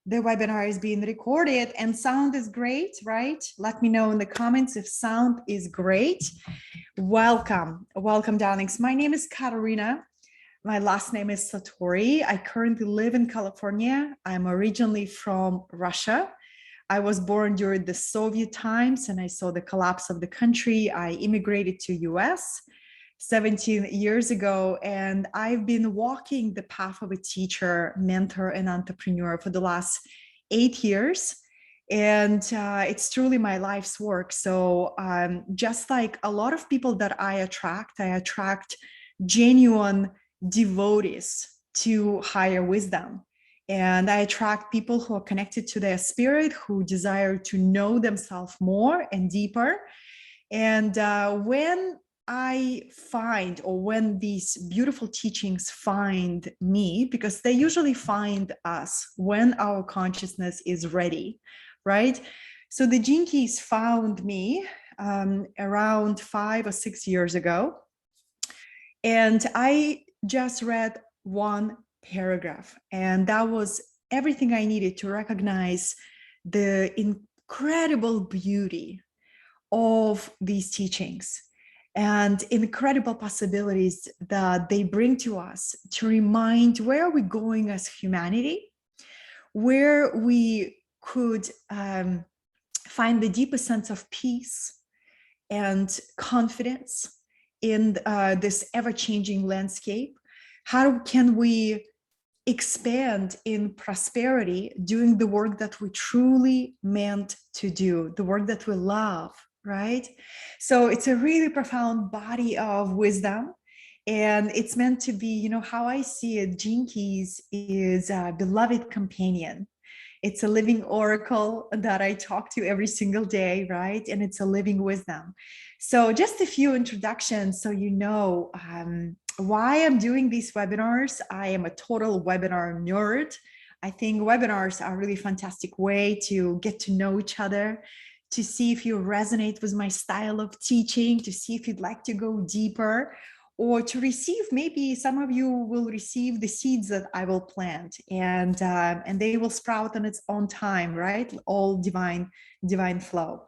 The webinar is being recorded and sound is great, right? Let me know in the comments if sound is great. Welcome, welcome, darlings. My name is Katerina. My last name is Satori. I currently live in California. I'm originally from Russia. I was born during the Soviet times and I saw the collapse of the country. I immigrated to US 17 years ago, and I've been walking the path of a teacher, mentor, and entrepreneur for the last 8 years. And it's truly my life's work. So just like a lot of people that I attract genuine devotees to higher wisdom. And I attract people who are connected to their spirit, who desire to know themselves more and deeper. And when I find, or when these beautiful teachings find me, because they usually find us when our consciousness is ready, right? So the Gene Keys found me around 5 or 6 years ago. And I just read one paragraph, and that was everything I needed to recognize the incredible beauty of these teachings and incredible possibilities that they bring to us to remind where are we going as humanity, where we could find the deepest sense of peace and confidence in this ever-changing landscape. How can we expand in prosperity doing the work that we truly meant to do, the work that we love, right? So it's a really profound body of wisdom, and it's meant to be, you know, how I see it, Gene Keys is a beloved companion. It's a living oracle that I talk to every single day, right? And it's a living wisdom. So just a few introductions so you know why I'm doing these webinars. I am a total webinar nerd. I think webinars are a really fantastic way to get to know each other, to see if you resonate with my style of teaching, to see if you'd like to go deeper, or to receive, maybe some of you will receive the seeds that I will plant, and they will sprout on its own time, right? All divine flow.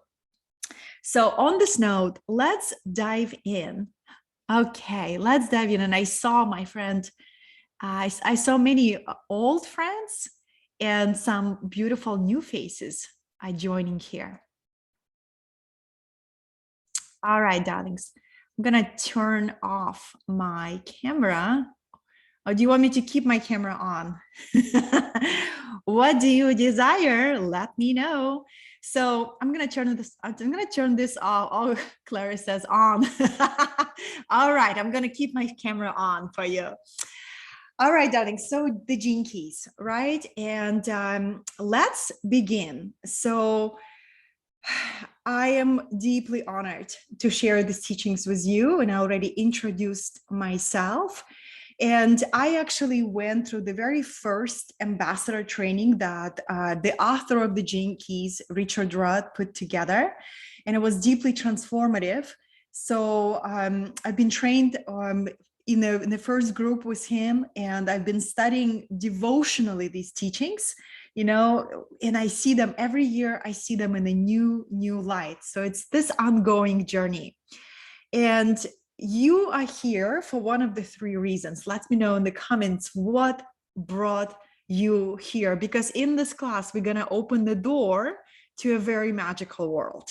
So on this note, let's dive in. Okay, let's dive in. And I saw my friend, I saw many old friends and some beautiful new faces joining here. All right, darlings, I'm gonna turn off my camera. Or do you want me to keep my camera on? What do you desire? Let me know. So I'm gonna turn this off. Oh, Clara says on. All right, I'm gonna keep my camera on for you. All right, darling. So the Gene Keys, right? And let's begin. So I am deeply honored to share these teachings with you, and I already introduced myself. And I actually went through the very first ambassador training that the author of the Gene Keys, Richard Rudd, put together, and it was deeply transformative. So I've been trained in the first group with him, and I've been studying devotionally these teachings, you know, and I see them every year. I see them in a new light. So it's this ongoing journey. And you are here for one of the 3 reasons. Let me know in the comments what brought you here, because in this class, we're going to open the door to a very magical world.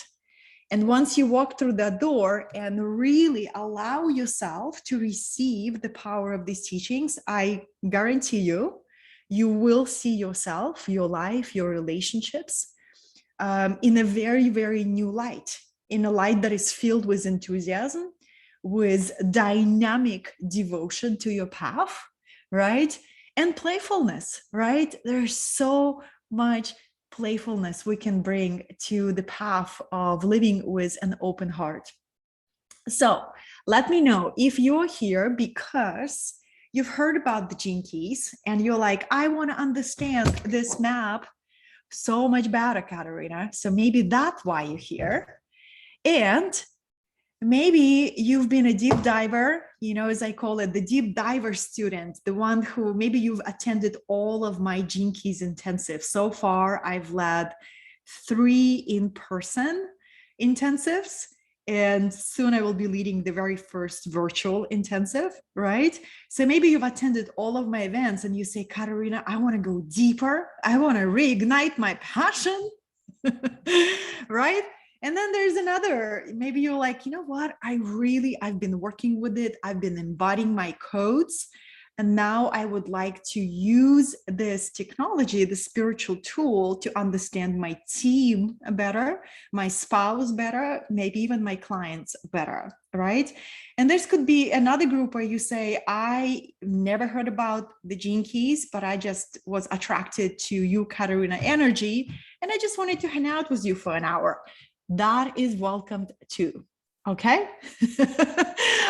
And once you walk through that door and really allow yourself to receive the power of these teachings, I guarantee you, you will see yourself, your life, your relationships in a very, very new light, in a light that is filled with enthusiasm, with dynamic devotion to your path, right? And playfulness, right? There's so much playfulness we can bring to the path of living with an open heart. So let me know if you're here because you've heard about the Gene Keys and you're like, I want to understand this map so much better, Katerina. So maybe that's why you're here. And maybe you've been a deep diver, you know, as I call it, the deep diver student, the one who maybe you've attended all of my Gene Keys intensive. So far, I've led 3 in-person intensives, and soon I will be leading the very first virtual intensive, right? So maybe you've attended all of my events and you say, Katerina, I want to go deeper. I want to reignite my passion, right? And then there's another, maybe you're like, you know what? I've been working with it. I've been embodying my codes. And now I would like to use this technology, the spiritual tool, to understand my team better, my spouse better, maybe even my clients better, right? And this could be another group where you say, I never heard about the Gene Keys, but I just was attracted to you, Katerina energy, and I just wanted to hang out with you for an hour. That is welcomed too, okay?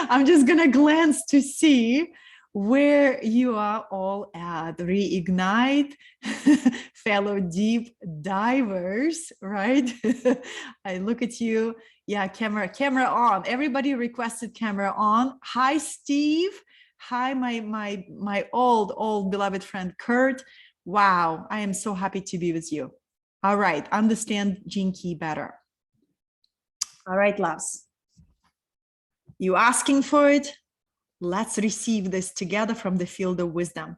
I'm just gonna glance to see where you are all at. Reignite, fellow deep divers, right? I look at you. Yeah, camera on. Everybody requested camera on. Hi, Steve. Hi, my old beloved friend Kurt. Wow, I am so happy to be with you. All right, understand Gene Key better. All right, loves. You asking for it? Let's receive this together from the field of wisdom.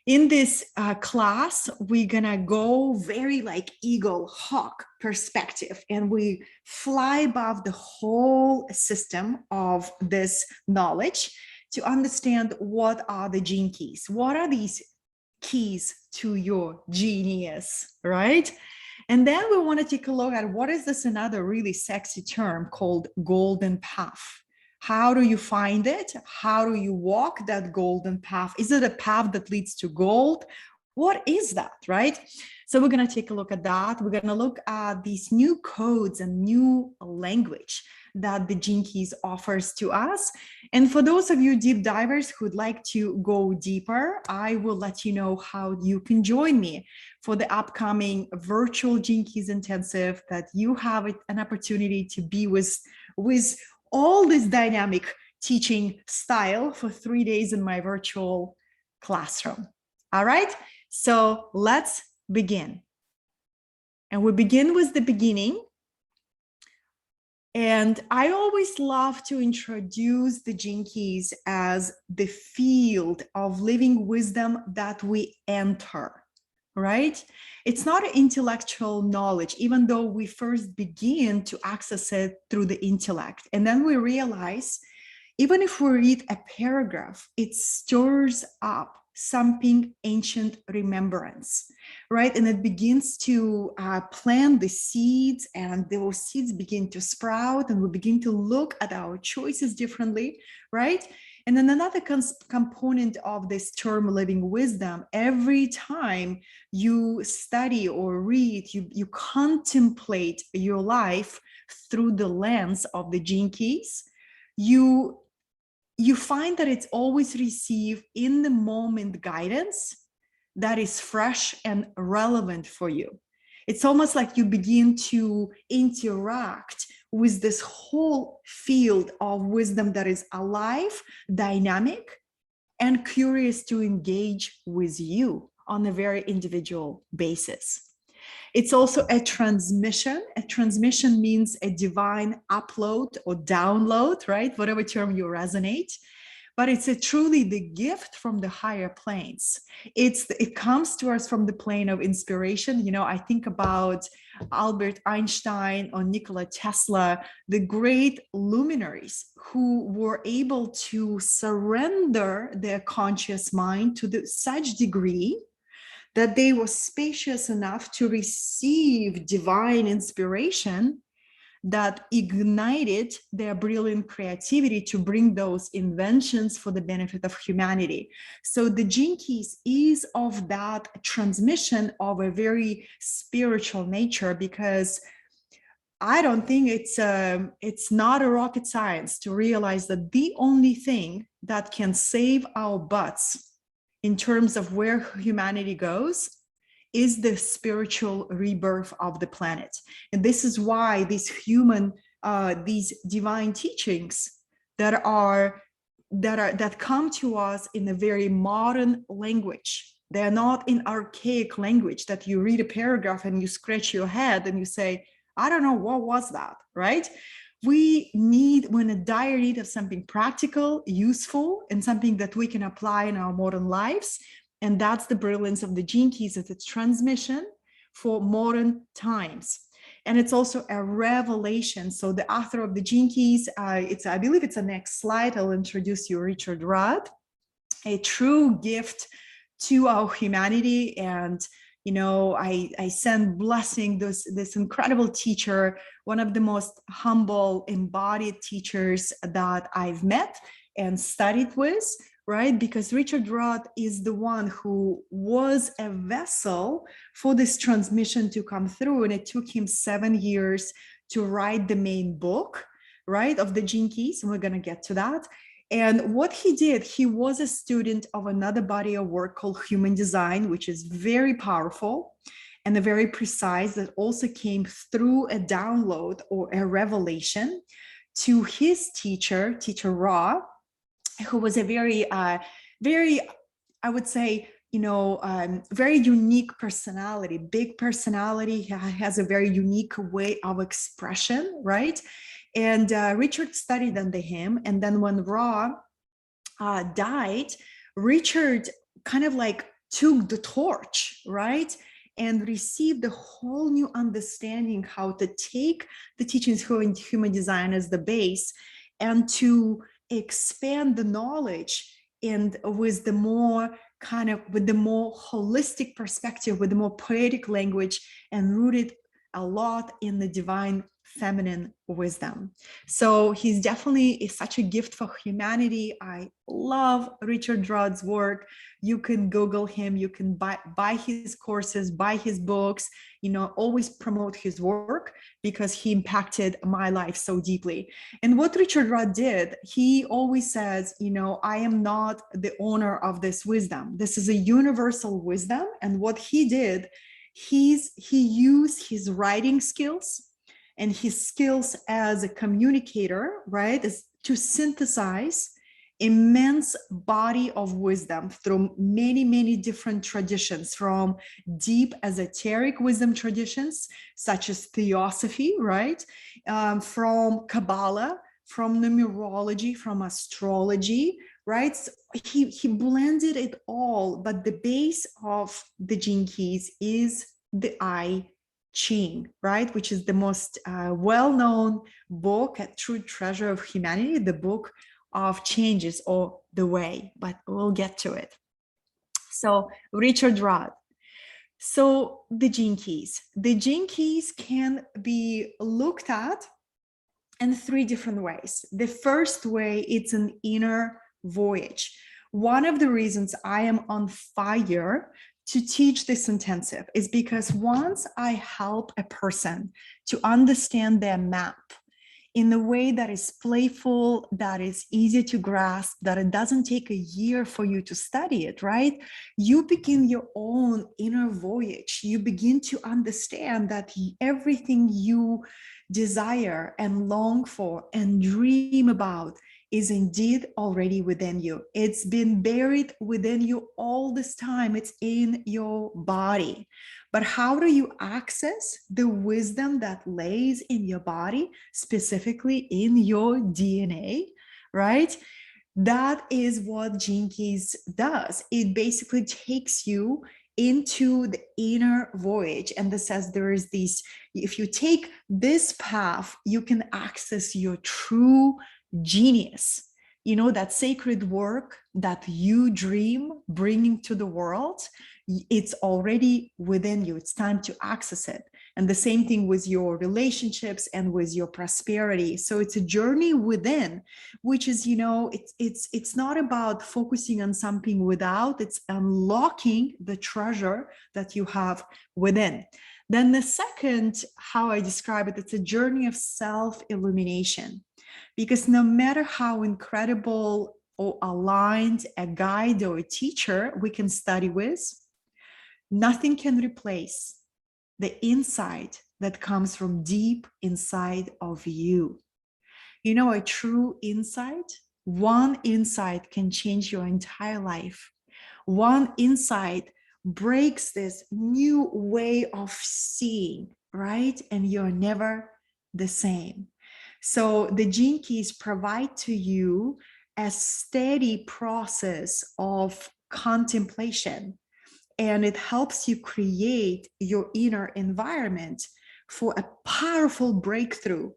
In this class, we're gonna go very like eagle, hawk perspective, and we fly above the whole system of this knowledge to understand what are the Gene Keys. What are these keys to your genius, right? And then we want to take a look at what is this another really sexy term called golden path. How do you find it? How do you walk that golden path? Is it a path that leads to gold? What is that, right? So we're going to take a look at that. We're going to look at these new codes and new language that the Gene Keys offers to us. And for those of you deep divers who'd like to go deeper, I will let you know how you can join me for the upcoming virtual Gene Keys intensive, that you have an opportunity to be with all this dynamic teaching style for 3 days in my virtual classroom. All right, so let's begin. And we begin with the beginning. And I always love to introduce the Gene Keys as the field of living wisdom that we enter, right? It's not an intellectual knowledge, even though we first begin to access it through the intellect. And then we realize, even if we read a paragraph, it stirs up something ancient remembrance, right? And it begins to plant the seeds, and those seeds begin to sprout, and we begin to look at our choices differently, right? And then another component of this term living wisdom, every time you study or read, you contemplate your life through the lens of the Gene Keys, you find that it's always received in the moment guidance that is fresh and relevant for you. It's almost like you begin to interact with this whole field of wisdom that is alive, dynamic, and curious to engage with you on a very individual basis. It's also a transmission. A transmission means a divine upload or download, right? Whatever term you resonate. But it's truly the gift from the higher planes. It comes to us from the plane of inspiration. You know, I think about Albert Einstein or Nikola Tesla, the great luminaries who were able to surrender their conscious mind to such degree that they were spacious enough to receive divine inspiration that ignited their brilliant creativity to bring those inventions for the benefit of humanity. So the Gene Keys is of that transmission of a very spiritual nature, because I don't think it's not a rocket science to realize that the only thing that can save our butts in terms of where humanity goes is the spiritual rebirth of the planet. And this is why this human these divine teachings that come to us in a very modern language. They're not in archaic language that you read a paragraph and you scratch your head and you say, I don't know, what was that, right? We're in a dire need of something practical, useful, and something that we can apply in our modern lives. And that's the brilliance of the Gene Keys, that it's transmission for modern times. And it's also a revelation. So the author of the Gene Keys, I believe it's the next slide. I'll introduce you, Richard Rudd, a true gift to our humanity. And I send blessing this incredible teacher, one of the most humble, embodied teachers that I've met and studied with, right? Because Richard Rudd is the one who was a vessel for this transmission to come through. And it took him 7 years to write the main book, right, of the Gene Keys. And we're going to get to that. And what he did, he was a student of another body of work called Human Design, which is very powerful and a very precise, that also came through a download or a revelation to his teacher Ra, who was a very, I would say, very unique personality, big personality, has a very unique way of expression, right? And Richard studied under him. And then when Ra died, Richard kind of like took the torch, right? And received a whole new understanding how to take the teachings of Human Design as the base and to expand the knowledge, and with the more holistic perspective, with the more poetic language, and rooted a lot in the divine feminine wisdom. So he's definitely such a gift for humanity. I love Richard Rudd's work. You can Google him, you can buy his courses, buy his books, always promote his work, because he impacted my life so deeply. And what Richard Rudd did, he always says, I am not the owner of this wisdom. This is a universal wisdom. And what he did, he used his writing skills and his skills as a communicator, right, is to synthesize immense body of wisdom through many, many different traditions, from deep esoteric wisdom traditions, such as Theosophy, right, from Kabbalah, from numerology, from astrology, right? So he blended it all, but the base of the Gene Keys is the I Ching, right, which is the most well-known book, a true treasure of humanity, the book of changes, or the way, but we'll get to it. So Richard Rudd. So the Gene Keys. The Gene Keys can be looked at in 3 different ways. The first way, it's an inner voyage. One of the reasons I am on fire to teach this intensive is because once I help a person to understand their map in a way that is playful, that is easy to grasp, that it doesn't take a year for you to study it, right? You begin your own inner voyage. You begin to understand that everything you desire and long for and dream about is indeed already within you. It's been buried within you all this time. It's in your body. But how do you access the wisdom that lays in your body, specifically in your DNA, right? That is what Gene Keys does. It basically takes you into the inner voyage. And this says there is these, if you take this path, you can access your true genius, that sacred work that you dream bringing to the world. It's already within you. It's time to access it. And the same thing with your relationships and with your prosperity. So it's a journey within, which is, it's not about focusing on something without, it's unlocking the treasure that you have within. Then the second, how I describe it, it's a journey of self-illumination. Because no matter how incredible or aligned a guide or a teacher we can study with, nothing can replace the insight that comes from deep inside of you. You know, a true insight, one insight can change your entire life. One insight breaks this new way of seeing, right? And you're never the same. So the gene keys provide to you a steady process of contemplation, and it helps you create your inner environment for a powerful breakthrough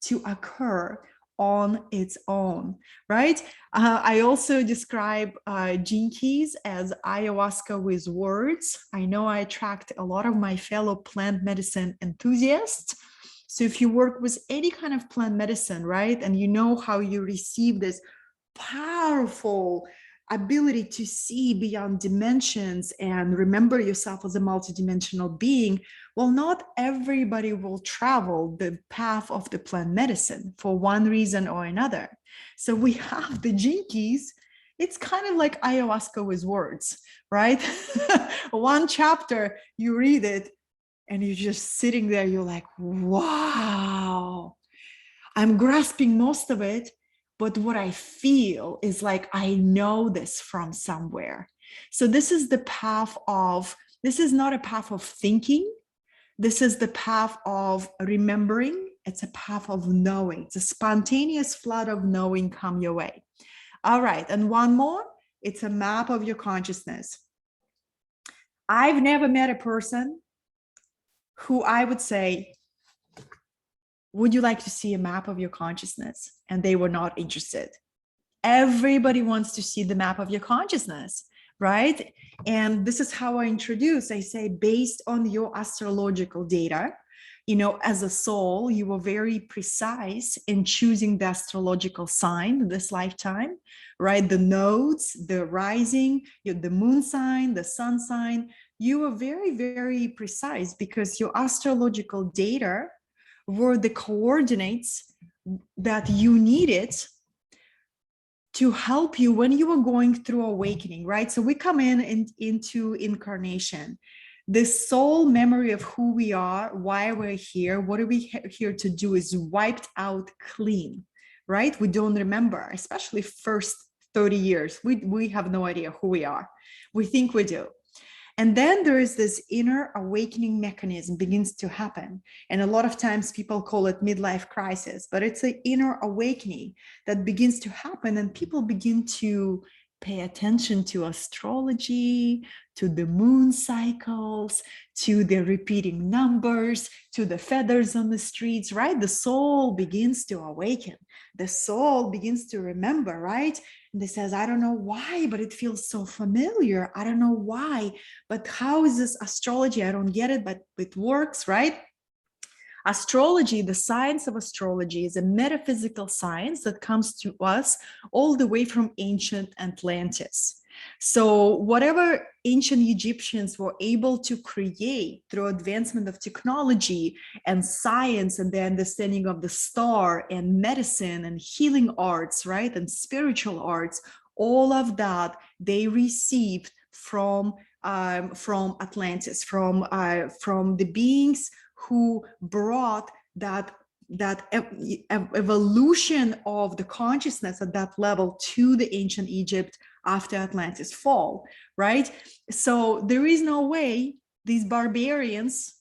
to occur on its own, right? I also describe gene keys as ayahuasca with words. I know I attract a lot of my fellow plant medicine enthusiasts. So if you work with any kind of plant medicine, right, and you know how you receive this powerful ability to see beyond dimensions and remember yourself as a multidimensional being, well, not everybody will travel the path of the plant medicine for one reason or another. So we have the gene keys. It's kind of like ayahuasca with words, right? One chapter, you read it and you're just sitting there, you're like, wow, I'm grasping most of it. But what I feel is like, I know this from somewhere. So this is the path of, this is not a path of thinking. This is the path of remembering. It's a path of knowing. It's a spontaneous flood of knowing come your way. All right. And one more, it's a map of your consciousness. I've never met a person who I would say, would you like to see a map of your consciousness? And they were not interested. Everybody wants to see the map of your consciousness, right? And this is how I introduce. I say, based on your astrological data, you know, as a soul, you were very precise in choosing the astrological sign this lifetime, right? The nodes, the rising, the moon sign, the sun sign. You were very, very precise because your astrological data were the coordinates that you needed to help you when you were going through awakening, right? So we come into incarnation. The soul memory of who we are, why we're here, what are we here to do is wiped out clean, right? We don't remember, especially first 30 years. We have no idea who we are. We think we do. And then there is this inner awakening mechanism begins to happen. And a lot of times people call it midlife crisis, but it's an inner awakening that begins to happen, and people begin to pay attention to astrology, to the moon cycles, to the repeating numbers, to the feathers on the streets, right? The soul begins to awaken. The soul begins to remember, right? And it says, I don't know why, but it feels so familiar. I don't know why, but how is this astrology? I don't get it, but it works, right? Astrology, the science of astrology, is a metaphysical science that comes to us all the way from ancient Atlantis. So whatever ancient Egyptians were able to create through advancement of technology and science and the understanding of the star and medicine and healing arts, right, and spiritual arts, all of that they received from Atlantis, from the beings who brought that evolution of the consciousness at that level to the ancient Egypt after Atlantis fall, right? So there is no way these barbarians,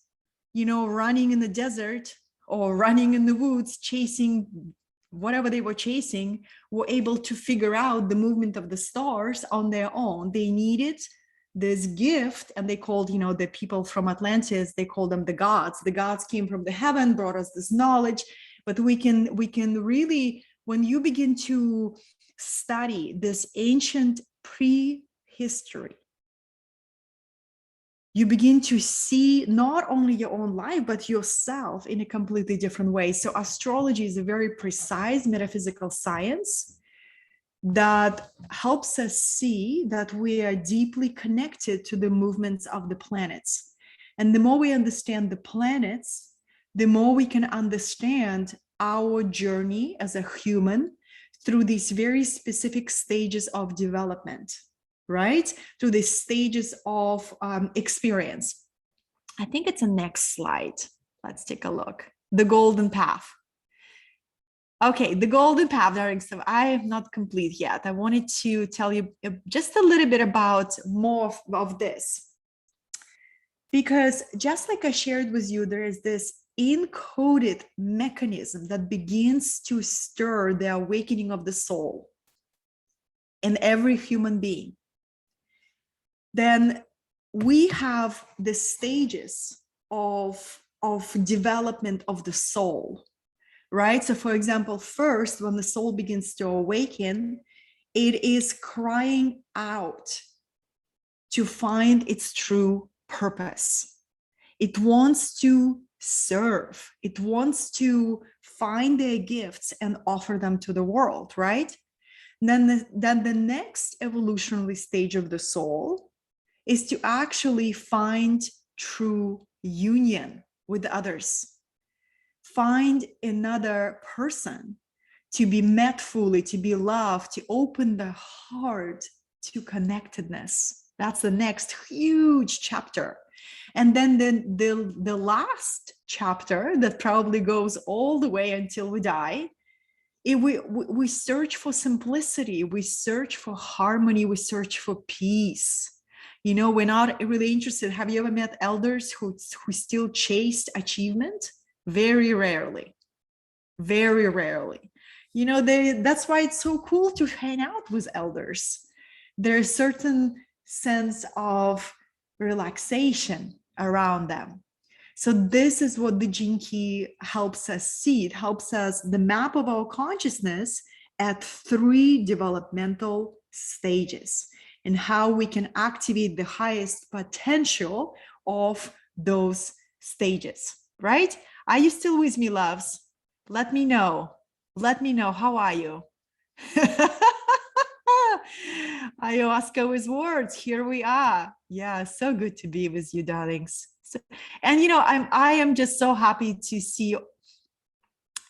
you know, running in the desert or running in the woods, chasing whatever they were chasing, were able to figure out the movement of the stars on their own. They needed this gift, and they called, you know, the people from Atlantis, they called them the gods. The gods came from the heaven, brought us this knowledge. But we can really, when you begin to study this ancient prehistory, you begin to see not only your own life, but yourself in a completely different way. So astrology is a very precise metaphysical science that helps us see that we are deeply connected to the movements of the planets. And the more we understand the planets, the more we can understand our journey as a human through these very specific stages of development, right? Through these stages of experience. I think it's a next slide. Let's take a look. The golden path. Okay, the golden path, darling. So I am not complete yet. I wanted to tell you just a little bit about more of this. Because just like I shared with you, there is this encoded mechanism that begins to stir the awakening of the soul in every human being. Then we have the stages of development of the soul, right? So for example, first, when the soul begins to awaken, it is crying out to find its true purpose. It wants to serve. It wants to find their gifts and offer them to the world, right? Then the next evolutionary stage of the soul is to actually find true union with others. Find another person to be met fully, to be loved, to open the heart to connectedness. That's the next huge chapter. And then the last chapter that probably goes all the way until we die, we search for simplicity, we search for harmony, we search for peace. You know, we're not really interested. Have you ever met elders who still chased achievement? Very rarely, very rarely. You know, that's why it's so cool to hang out with elders. There's a certain sense of relaxation around them. So this is what the Gene Key helps us see. It helps us the map of our consciousness at 3 developmental stages and how we can activate the highest potential of those stages, right? Are you still with me, loves? Let me know. Let me know. How are you? Ayahuasca with words. Here we are. Yeah, so good to be with you, darlings. So, and you know, I am just so happy to see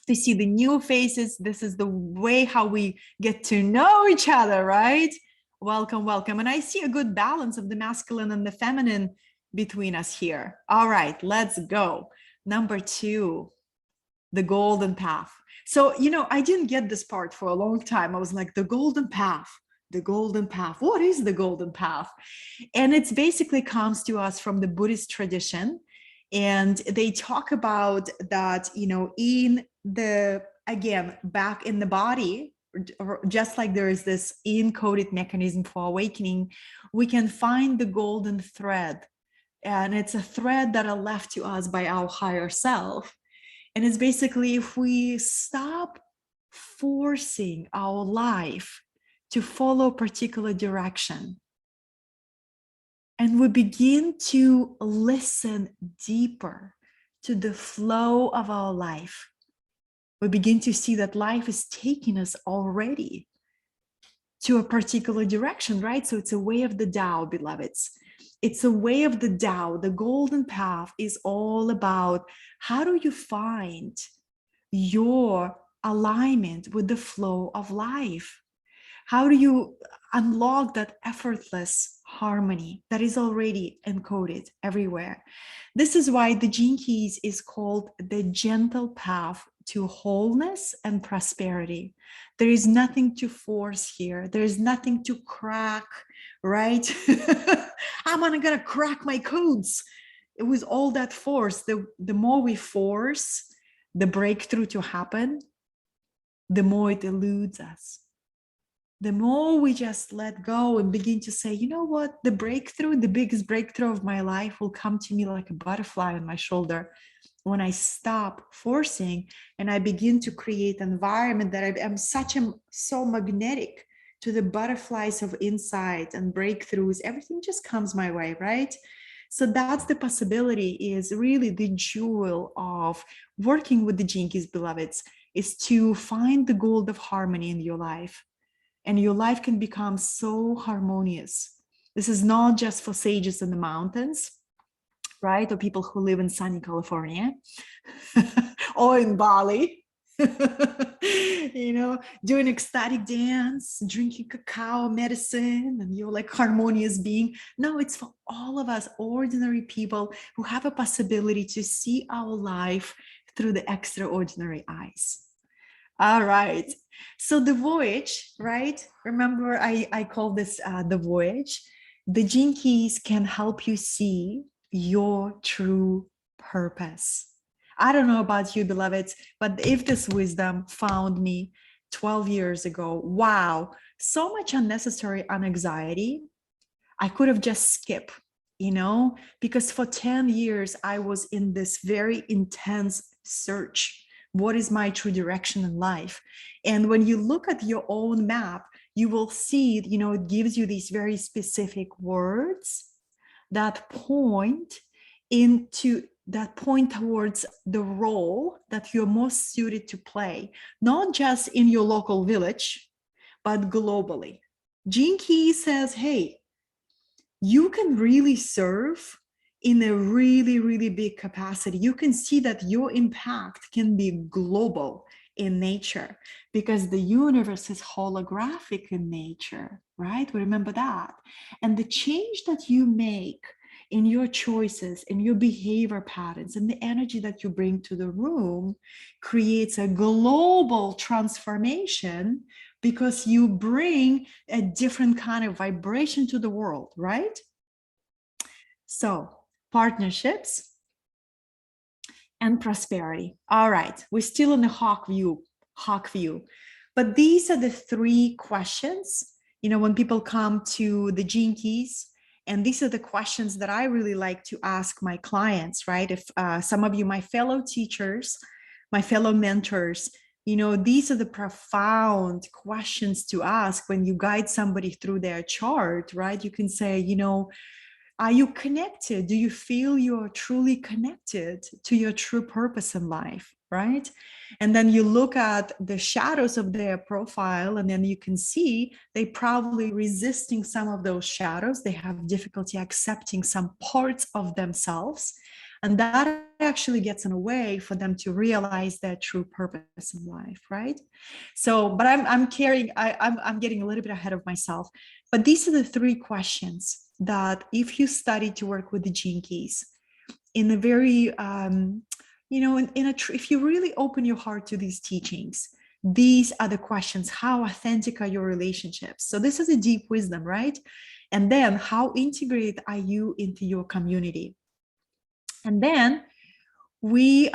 the new faces. This is the way how we get to know each other, right? Welcome, welcome. And I see a good balance of the masculine and the feminine between us here. All right, let's go. Number 2, the golden path. So, you know, I didn't get this part for a long time. I was like, the golden path, the golden path. What is the golden path? And it's basically comes to us from the Buddhist tradition. And they talk about that, you know, in the, again, back in the body, or just like there is this encoded mechanism for awakening, we can find the golden thread. And it's a thread that are left to us by our higher self. And it's basically if we stop forcing our life to follow a particular direction, and we begin to listen deeper to the flow of our life, we begin to see that life is taking us already to a particular direction, right? So it's a way of the Tao, beloveds. It's a way of the Tao. The golden path is all about how do you find your alignment with the flow of life? How do you unlock that effortless harmony that is already encoded everywhere? This is why the Gene Keys is called the gentle path to wholeness and prosperity. There is nothing to force here. There is nothing to crack, right? I'm gonna crack my codes. It was all that force. The more we force the breakthrough to happen, the more it eludes us. The more we just let go and begin to say, you know what, the breakthrough, the biggest breakthrough of my life will come to me like a butterfly on my shoulder when I stop forcing and I begin to create an environment that I am so magnetic to the butterflies of insight and breakthroughs. Everything just comes my way, right? So that's the possibility, is really the jewel of working with the Gene Keys, beloveds, is to find the gold of harmony in your life. And your life can become so harmonious. This is not just for sages in the mountains, right? Or people who live in sunny California or in Bali. Doing ecstatic dance, drinking cacao medicine, and you're like harmonious being. No, it's for all of us ordinary people who have a possibility to see our life through the extraordinary eyes. All right. So the voyage, right? Remember, I call this the voyage. The gene keys can help you see your true purpose. I don't know about you, beloveds, but if this wisdom found me 12 years ago, wow, so much unnecessary anxiety. I could have just skipped, because for 10 years, I was in this very intense search. What is my true direction in life? And when you look at your own map, you will see, it gives you these very specific words that point towards the role that you're most suited to play, not just in your local village, but globally. Gene Key says, hey, you can really serve in a really, really big capacity. You can see that your impact can be global in nature because the universe is holographic in nature, right? We remember that. And the change that you make in your choices, in your behavior patterns, and the energy that you bring to the room creates a global transformation because you bring a different kind of vibration to the world, right? So, partnerships and prosperity. All right, we're still in the hawk view. But these are the three questions, when people come to the Gene Keys, and these are the questions that I really like to ask my clients, right? If some of you, my fellow teachers, my fellow mentors, these are the profound questions to ask when you guide somebody through their chart, right? You can say, are you connected? Do you feel you're truly connected to your true purpose in life, right? And then you look at the shadows of their profile, and then you can see they probably resisting some of those shadows. They have difficulty accepting some parts of themselves. And that actually gets in a way for them to realize their true purpose in life, right? So, but I'm getting a little bit ahead of myself. But these are the three questions that if you study to work with the Gene Keys in a very, if you really open your heart to these teachings, these are the questions. How authentic are your relationships? So this is a deep wisdom, right? And then how integrated are you into your community? And then we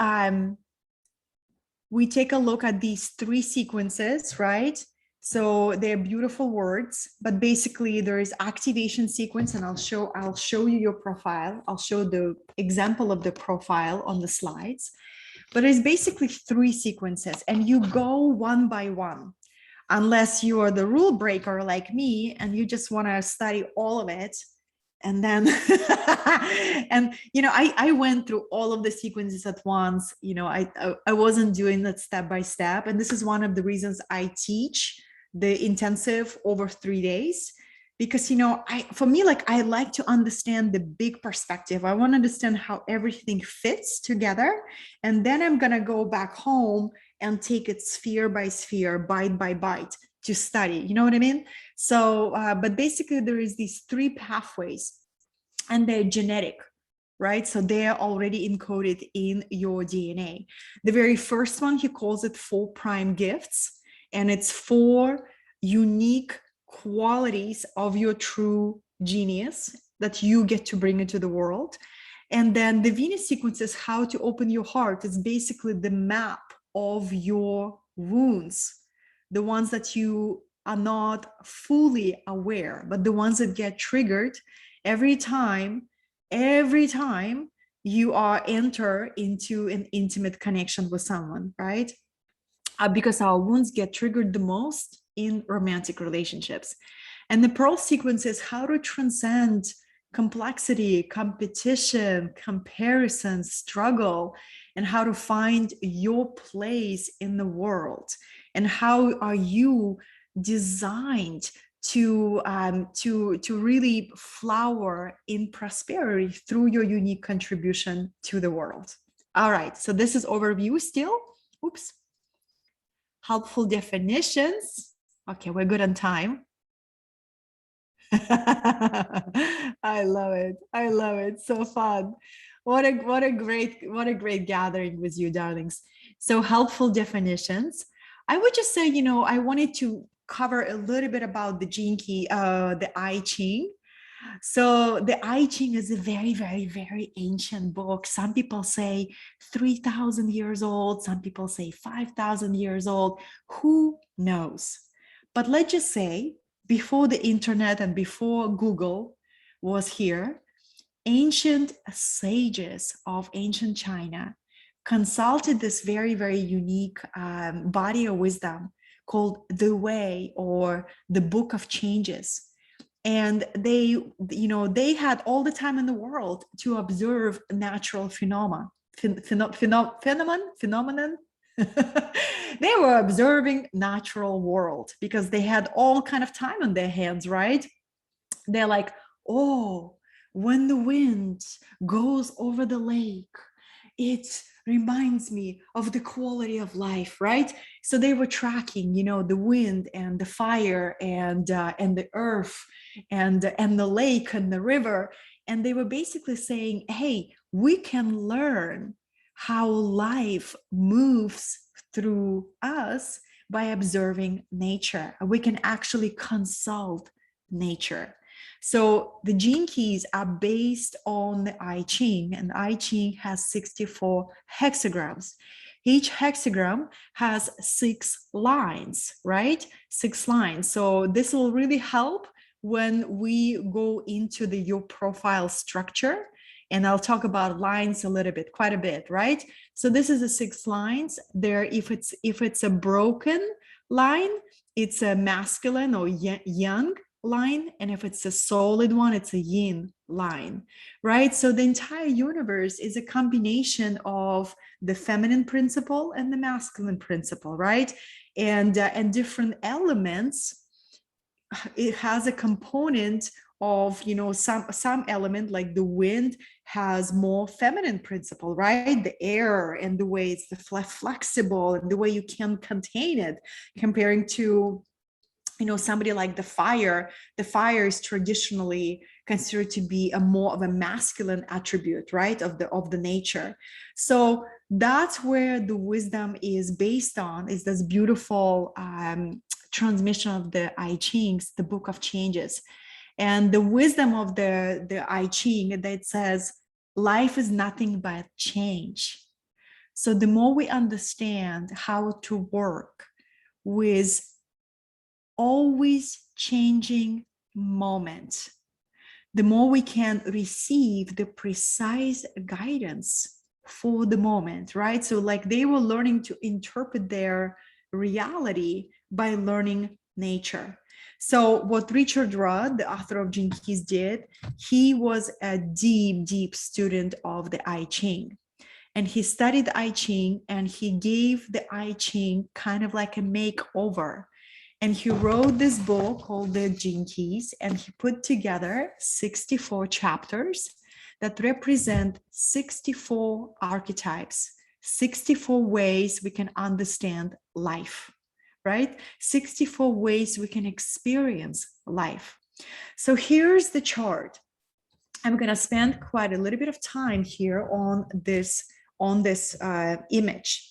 take a look at these three sequences, right? So they're beautiful words, but basically there is activation sequence, and I'll show you your profile. I'll show the example of the profile on the slides, but it's basically three sequences, and you go one by one, unless you are the rule breaker like me and you just want to study all of it. And then and I went through all of the sequences at once. I wasn't doing that step by step, and this is one of the reasons I teach the intensive over 3 days, because for me, like, I like to understand the big perspective. I want to understand how everything fits together, and then I'm going to go back home and take it sphere by sphere, bite by bite, to study. You know what I mean? So but basically there is these three pathways, and they're genetic, right? So they're already encoded in your DNA. The very first one, he calls it 4 prime gifts, and it's 4 unique qualities of your true genius that you get to bring into the world. And then the Venus sequence is how to open your heart. It's basically the map of your wounds, the ones that you are not fully aware, but the ones that get triggered every time you are enter into an intimate connection with someone, right? Because our wounds get triggered the most in romantic relationships. And the Pearl sequence is how to transcend complexity, competition, comparison, struggle, and how to find your place in the world. And how are you designed to really flower in prosperity through your unique contribution to the world. All right, so this is overview still. Oops. helpful definitions. Okay, we're good on time. I love it. I love it. So fun. What a great gathering with you, darlings. So helpful definitions. I would just say, I wanted to cover a little bit about the Gene Key, the I Ching. So the I Ching is a very, very, very ancient book. Some people say 3,000 years old. Some people say 5,000 years old. Who knows? But let's just say before the internet and before Google was here, ancient sages of ancient China consulted this very, very unique body of wisdom called the Way, or the Book of Changes. And they had all the time in the world to observe natural phenomenon. They were observing natural world because they had all kind of time on their hands, right? They're like, oh, when the wind goes over the lake, it reminds me of the quality of life, right? So they were tracking, the wind and the fire and the earth and the lake and the river, and they were basically saying, hey, we can learn how life moves through us by observing nature. We can actually consult nature. So the Gene Keys are based on the I Ching, and I Ching has 64 hexagrams. Each hexagram has 6 lines, right? 6 lines. So this will really help when we go into your profile structure. And I'll talk about lines a little bit, quite a bit, right? So this is the 6 lines. There, if it's a broken line, it's a masculine or yang line, and if it's a solid one, it's a yin line, right? So the entire universe is a combination of the feminine principle and the masculine principle, right? And different elements. It has a component of, some element, like the wind has more feminine principle, right? The air and the way it's flexible and the way you can contain it, comparing to somebody like the fire. The fire is traditionally considered to be a more of a masculine attribute, right, of the nature. So that's where the wisdom is based on, is this beautiful transmission of the I Chings, the Book of Changes. And the wisdom of the I Ching, that says life is nothing but change. So the more we understand how to work with always changing moment, the more we can receive the precise guidance for the moment, right? So like they were learning to interpret their reality by learning nature. So what Richard Rudd, the author of Gene Keys, did, he was a deep, deep student of the I Ching. And he studied I Ching, and he gave the I Ching kind of like a makeover. And he wrote this book called the Gene Keys, and he put together 64 chapters that represent 64 archetypes, 64 ways we can understand life, right? 64 ways we can experience life. So here's the chart. I'm going to spend quite a little bit of time here on this image.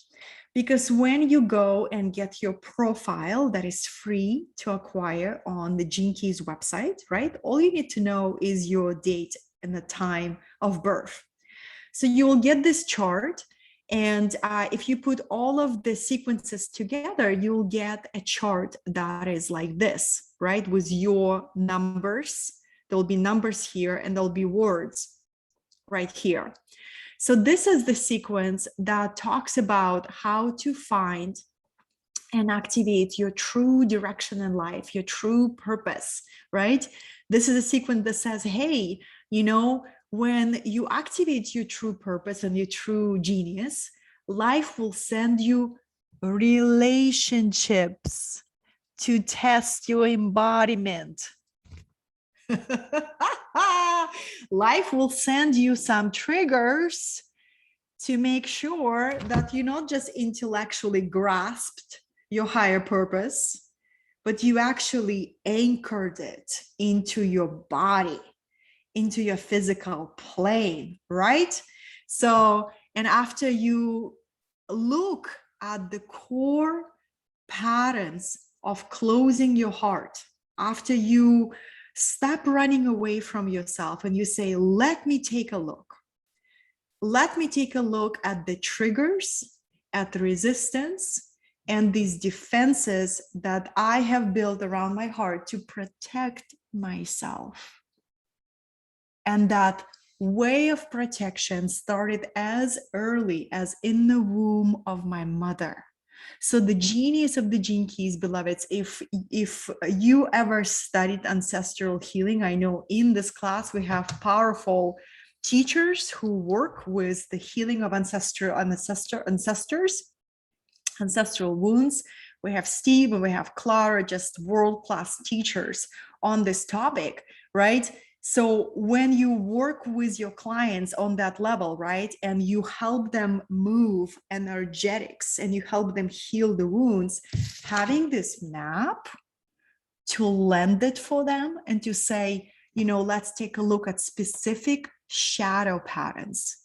Because when you go and get your profile that is free to acquire on the Gene Keys website, right? All you need to know is your date and the time of birth. So you will get this chart. And if you put all of the sequences together, you'll get a chart that is like this, right? With your numbers. There'll be numbers here, and there'll be words right here. So this is the sequence that talks about how to find and activate your true direction in life, your true purpose, right? This is a sequence that says, hey, when you activate your true purpose and your true genius, life will send you relationships to test your embodiment. Life will send you some triggers to make sure that you're not just intellectually grasped your higher purpose, but you actually anchored it into your body, into your physical plane, right? So, and after you look at the core patterns of closing your heart, after you stop running away from yourself and you say, let me take a look. Let me take a look at the triggers, at the resistance, and these defenses that I have built around my heart to protect myself. And that way of protection started as early as in the womb of my mother. So the genius of the Gene Keys, beloveds, if you ever studied ancestral healing, I know in this class we have powerful teachers who work with the healing of ancestors, ancestral wounds. We have Steve and we have Clara, just world-class teachers on this topic, right? So when you work with your clients on that level, right, and you help them move energetics and you help them heal the wounds, having this map to lend it for them and to say, you know, let's take a look at specific shadow patterns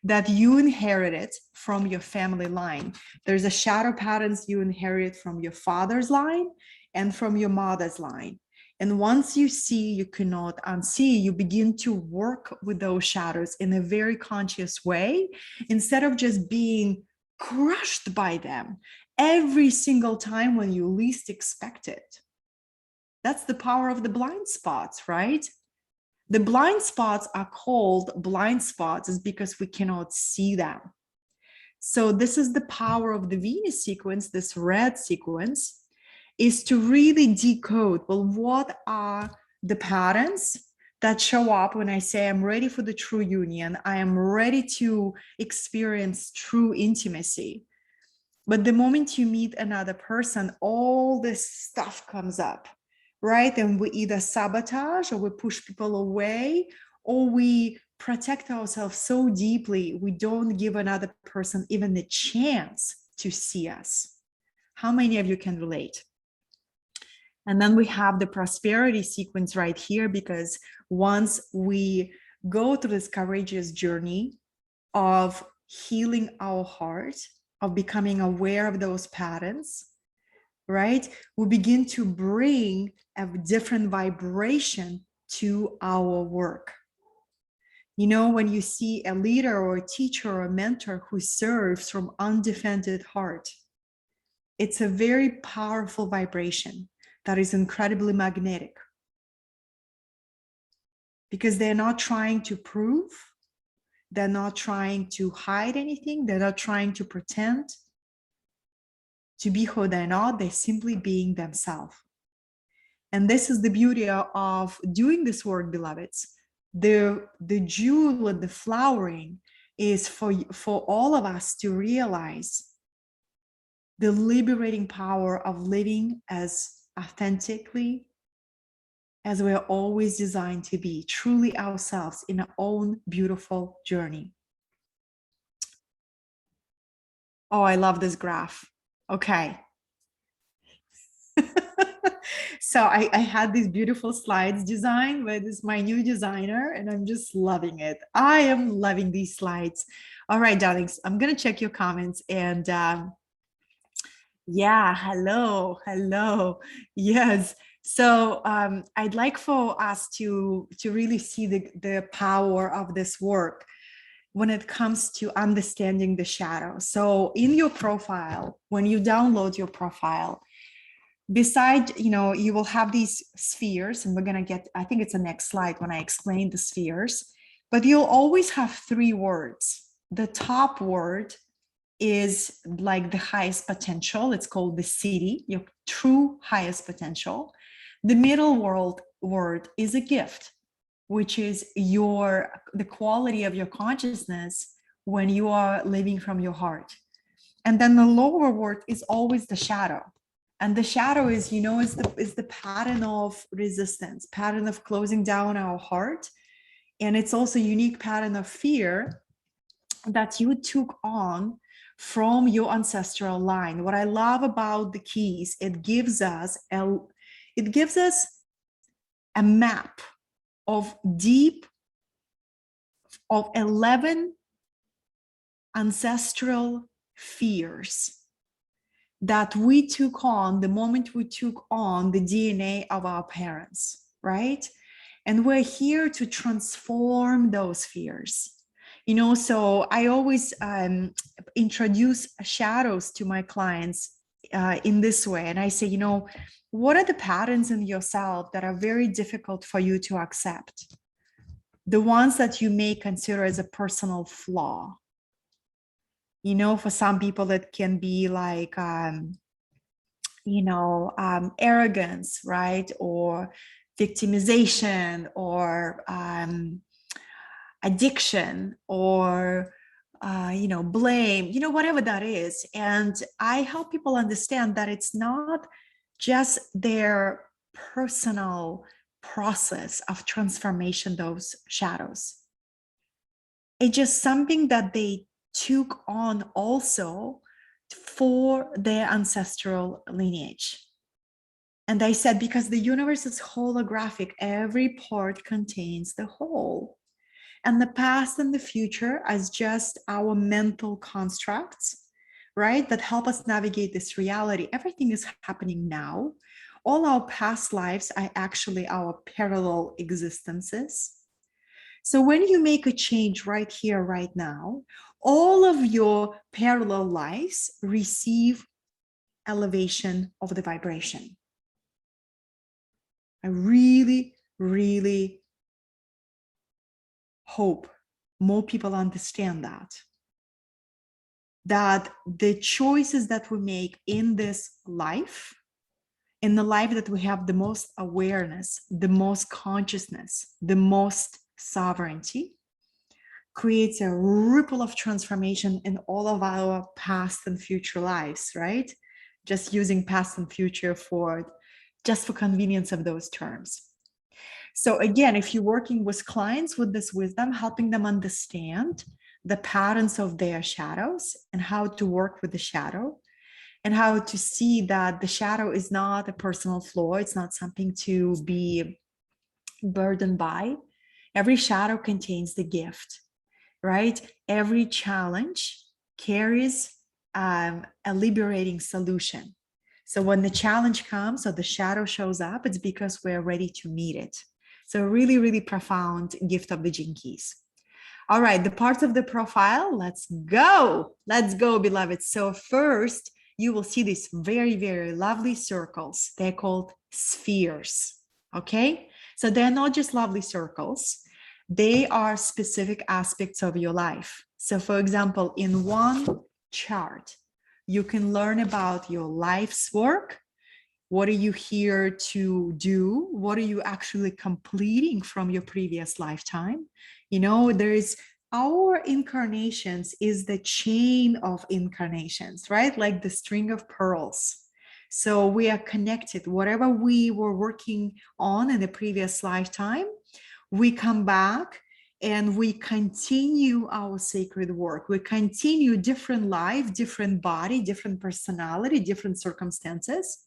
that you inherited from your family line. There's a shadow patterns you inherit from your father's line and from your mother's line. And once you see, you cannot unsee, you begin to work with those shadows in a very conscious way, instead of just being crushed by them every single time when you least expect it. That's the power of the blind spots, right? The blind spots are called blind spots is because we cannot see them. So this is the power of the Venus sequence, this red sequence, is to really decode, well, what are the patterns that show up when I say I'm ready for the true union, I am ready to experience true intimacy. But the moment you meet another person, all this stuff comes up, right? And we either sabotage or we push people away, or we protect ourselves so deeply we don't give another person even the chance to see us. How many of you can relate? And then we have the prosperity sequence right here, because once we go through this courageous journey of healing our heart, of becoming aware of those patterns, right? We begin to bring a different vibration to our work. You know, when you see a leader or a teacher or a mentor who serves from undefended heart, it's a very powerful vibration that is incredibly magnetic, because they're not trying to prove, they're not trying to hide anything, they're not trying to pretend to be who they're not, they're simply being themselves. And this is the beauty of doing this work, beloveds. The jewel and the flowering is for all of us to realize the liberating power of living as authentically as we're always designed to be, truly ourselves in our own beautiful journey. Oh, I love this graph. Okay. So I had these beautiful slides designed by my new designer, and I'm just loving it. I am loving these slides. All right, darlings, I'm going to check your comments. And yeah, hello. Yes. So I'd like for us to really see the power of this work when it comes to understanding the shadow. So in your profile, when you download your profile, beside, you know, you will have these spheres, and we're going to get, I think it's the next slide when I explain the spheres, but you'll always have 3 words. The top word is like the highest potential. It's called the city, your true highest potential. The middle word is a gift, which is the quality of your consciousness when you are living from your heart. And then the lower word is always the shadow. And the shadow is, you know, is the pattern of resistance, pattern of closing down our heart. And it's also a unique pattern of fear that you took on from your ancestral line. What I love about the keys, it gives us a map of 11 ancestral fears that we took on the moment we took on the DNA of our parents, right? And we're here to transform those fears. So I always introduce shadows to my clients in this way. And I say, what are the patterns in yourself that are very difficult for you to accept? The ones that you may consider as a personal flaw. For some people, it can be like, arrogance, right? Or victimization, or addiction, or blame, whatever that is. And I help people understand that it's not just their personal process of transformation, those shadows. It's just something that they took on also for their ancestral lineage. And I said, because the universe is holographic, every part contains the whole. And the past and the future as just our mental constructs, right? That help us navigate this reality. Everything is happening now. All our past lives are actually our parallel existences. So when you make a change right here, right now, all of your parallel lives receive elevation of the vibration. I really, really hope more people understand that the choices that we make in this life, in the life that we have the most awareness, the most consciousness, the most sovereignty, creates a ripple of transformation in all of our past and future lives, right? Just using past and future for convenience of those terms. So again, if you're working with clients with this wisdom, helping them understand the patterns of their shadows and how to work with the shadow, and how to see that the shadow is not a personal flaw, it's not something to be burdened by. Every shadow contains the gift, right? Every challenge carries a liberating solution. So when the challenge comes or the shadow shows up, it's because we're ready to meet it. So really, really profound gift of the Gene Keys. All right, the parts of the profile, let's go. Let's go, beloved. So first, you will see these very, very lovely circles. They're called spheres, okay? So they're not just lovely circles. They are specific aspects of your life. So for example, in one chart, you can learn about your life's work. What are you here to do? What are you actually completing from your previous lifetime? There is our incarnations is the chain of incarnations, right? Like the string of pearls. So we are connected. Whatever we were working on in the previous lifetime, we come back and we continue our sacred work. We continue different life, different body, different personality, different circumstances.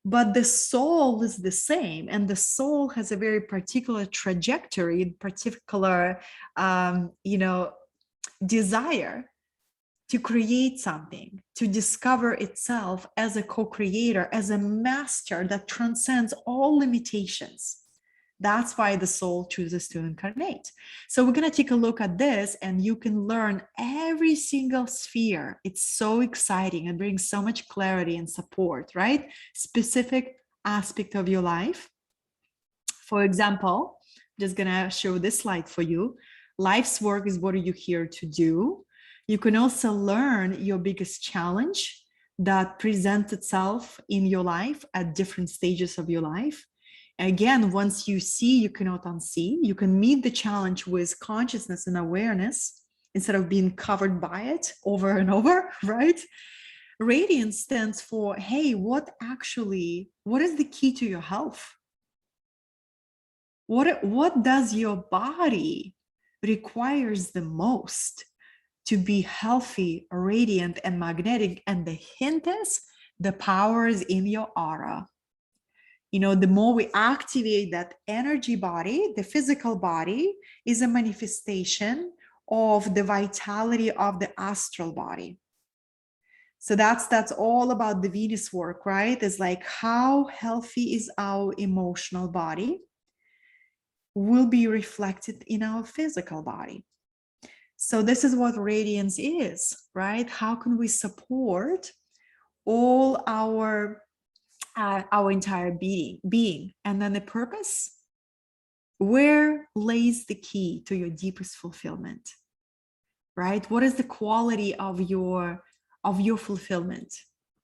But the soul is the same, and the soul has a very particular trajectory, particular, desire to create something, to discover itself as a co-creator, as a master that transcends all limitations. That's why the soul chooses to incarnate. So we're going to take a look at this, and you can learn every single sphere. It's so exciting and brings so much clarity and support, right? Specific aspect of your life. For example, I'm just going to show this slide for you. Life's work is what are you here to do? You can also learn your biggest challenge that presents itself in your life at different stages of your life. Again, once you see, you cannot unsee. You can meet the challenge with consciousness and awareness instead of being covered by it over and over, right? Radiance stands for, hey, what is the key to your health? What does your body requires the most to be healthy, radiant, and magnetic. And the hint is the power is in your aura. You know, the more we activate that energy body, the physical body is a manifestation of the vitality of the astral body. So that's all about the Venus work, right? It's like how healthy is our emotional body will be reflected in our physical body. So this is what radiance is, right? How can we support all our entire being? And then the purpose, where lays the key to your deepest fulfillment, right? What is the quality of your fulfillment?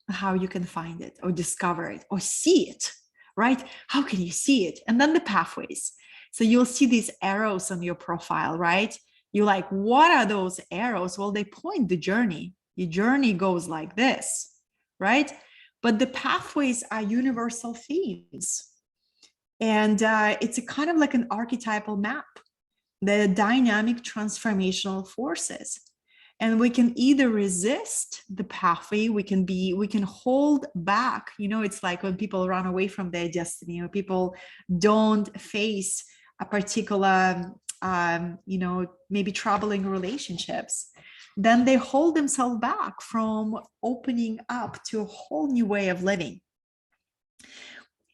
How you can find it or discover it or see it, right? How can you see it? And then the pathways. So you'll see these arrows on your profile, right? You're like, what are those arrows? Well, they point the journey. Your journey goes like this, right? But the pathways are universal themes. And it's a kind of like an archetypal map, the dynamic transformational forces. And we can either resist the pathway, we can hold back. You know, it's like when people run away from their destiny, or people don't face a particular, you know, maybe troubling relationships, then they hold themselves back from opening up to a whole new way of living.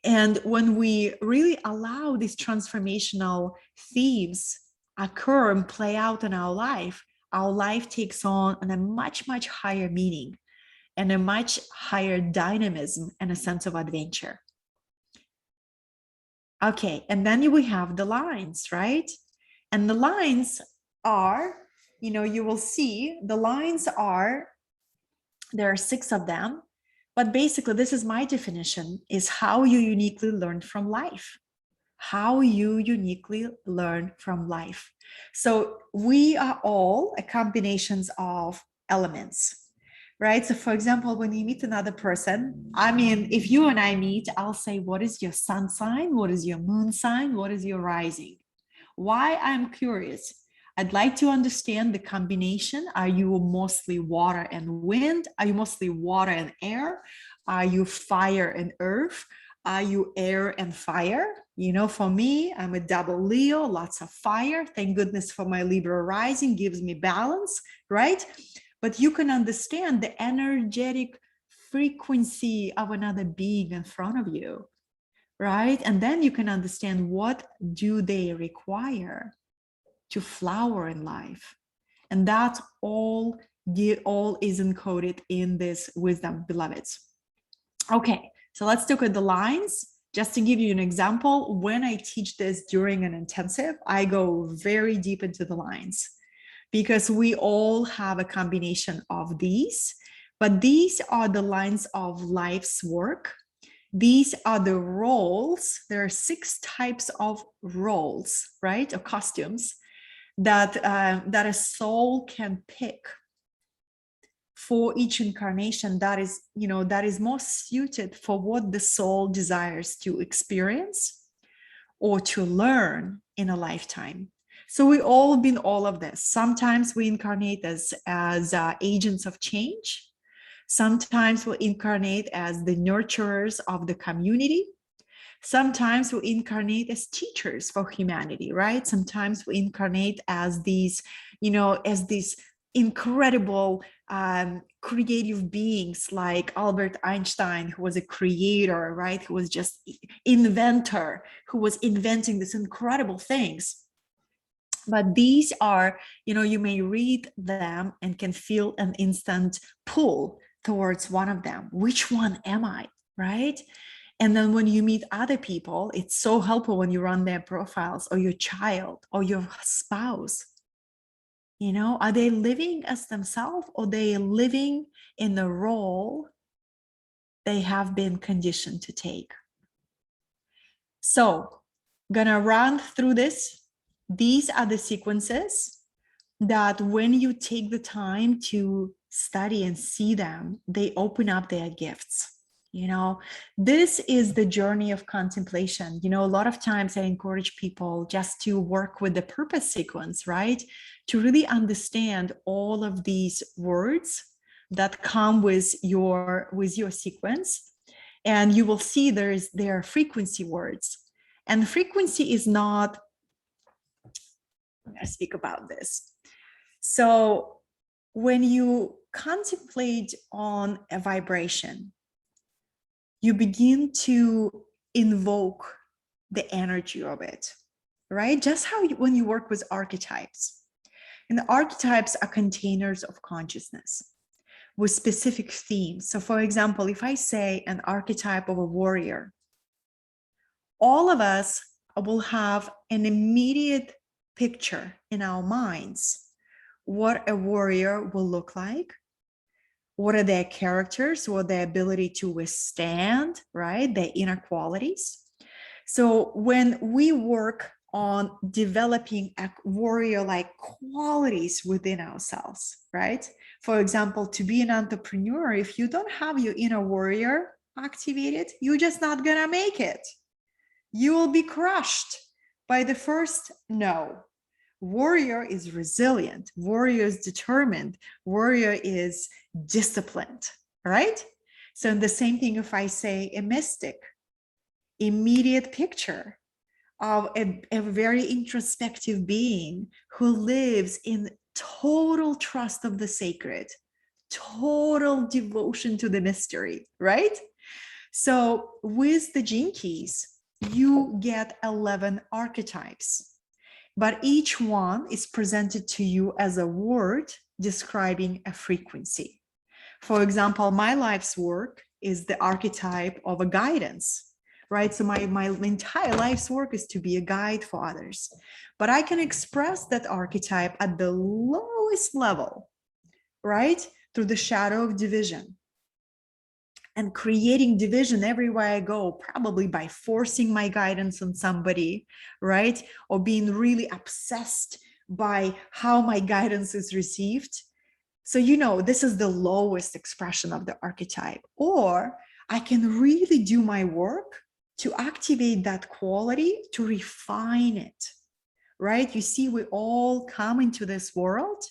And when we really allow these transformational themes occur and play out in our life takes on a much, much higher meaning and a much higher dynamism and a sense of adventure. Okay, and then we have the lines, right? And the lines are, you know, you will see the lines are, there are 6 of them. But basically, this is my definition, is how you uniquely learn from life. How you uniquely learn from life. So we are all a combinations of elements, right? So for example, when you meet another person, I mean, if you and I meet, I'll say, what is your sun sign? What is your moon sign? What is your rising? Why? I'm curious. I'd like to understand the combination. Are you mostly water and wind? Are you mostly water and air? Are you fire and earth? Are you air and fire? You know, for me, I'm a double Leo, lots of fire. Thank goodness for my Libra rising, gives me balance, right? But you can understand the energetic frequency of another being in front of you, right? And then you can understand what do they require to flower in life. And that all is encoded in this wisdom, beloveds. Okay, so let's look at the lines. Just to give you an example, when I teach this during an intensive, I go very deep into the lines because we all have a combination of these, but these are the lines of life's work. These are the roles. There are 6 types of roles, right, or costumes that a soul can pick for each incarnation that is, you know, that is most suited for what the soul desires to experience or to learn in a lifetime. So we all been all of this. Sometimes we incarnate as agents of change. Sometimes we incarnate as the nurturers of the community. Sometimes we incarnate as teachers for humanity, right? Sometimes we incarnate as these, you know, as these incredible creative beings like Albert Einstein, who was a creator, right? Who was just inventor, who was inventing these incredible things. But these are, you know, you may read them and can feel an instant pull towards one of them. Which one am I, right? And then when you meet other people, it's so helpful when you run their profiles, or your child or your spouse. You know, are they living as themselves, or they living in the role they have been conditioned to take? So, gonna run through this. These are the sequences that when you take the time to study and see them, they open up their gifts. You know, this is the journey of contemplation. You know, a lot of times I encourage people just to work with the purpose sequence, right? To really understand all of these words that come with your sequence. And you will see there are frequency words. And frequency is not, I'm going to speak about this. So when you contemplate on a vibration, you begin to invoke the energy of it, right? Just how when you work with archetypes. And the archetypes are containers of consciousness with specific themes. So for example, if I say an archetype of a warrior, all of us will have an immediate picture in our minds what a warrior will look like. What are their characters? What their ability to withstand, right? Their inner qualities. So when we work on developing warrior-like qualities within ourselves, right? For example, to be an entrepreneur, if you don't have your inner warrior activated, you're just not gonna make it. You will be crushed by the first no. Warrior is resilient. Warrior is determined. Warrior is disciplined, right? So the same thing if I say a mystic, immediate picture of a very introspective being who lives in total trust of the sacred, total devotion to the mystery, right? So with the Gene Keys, you get 11 archetypes. But each one is presented to you as a word describing a frequency. For example, my life's work is the archetype of a guidance, right? So my entire life's work is to be a guide for others. But I can express that archetype at the lowest level, right? Through the shadow of division. And creating division everywhere I go, probably by forcing my guidance on somebody, right? Or being really obsessed by how my guidance is received. So, you know, this is the lowest expression of the archetype. Or I can really do my work to activate that quality, to refine it, right? You see, we all come into this world